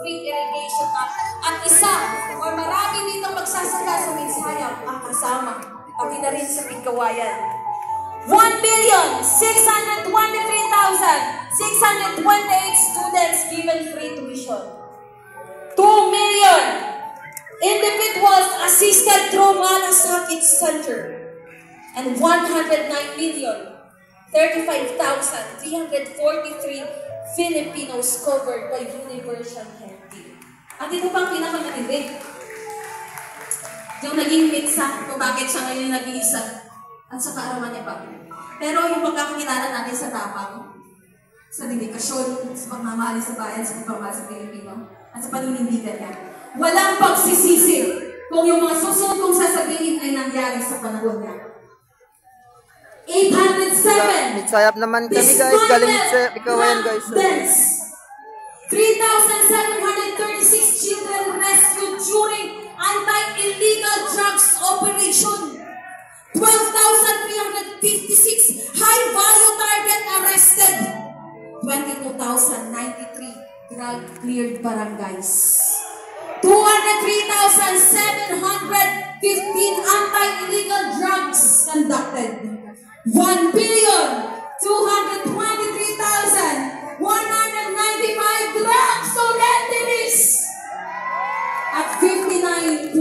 free irrigation act. At isa or marami dito magsasaka sa Minsayap ang kasama, pati na rin sa Pigkawayan. 1,623,628 students given free tuition. 2 million individuals assisted through Malasakit Center. And 109,035,343 Filipinos covered by universal healthcare. At ito pang pinakamatindi. Yung naging mitsa kung bakit siya ngayon nag-iisa at sa kaarawan niya pa. Pero yung pagkakakilala natin sa tapang, sa dedikasyon, sa pagmamahal sa bayan, sa pagmamahal sa Pilipino, at sa paninindigan niya. Walang pagsisisi kung yung mga susunod kong sasabihin ay nangyari sa panahon niya. 807 Minsayap naman kami guys, galing sa Pigkawayan guys. 3,736 children rescued during anti-illegal drugs operation. 12,356 high-value target arrested. 22,093 drug-cleared barangays. 203,715 anti-illegal drugs conducted. 1,223,195 drug surrenderies at 59.93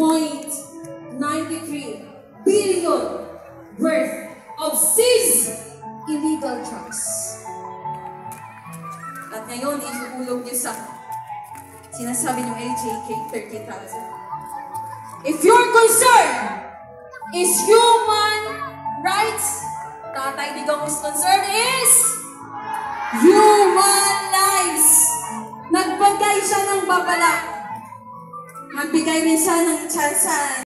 billion worth of seized illegal drugs. At ngayon, ihulog niyo sa sinasabi niyong AJK 30,000. If your concern is human rights, Tatay Digong's concern is human lives. Nagbigay siya ng babala. Nagbigay rin siya ng chance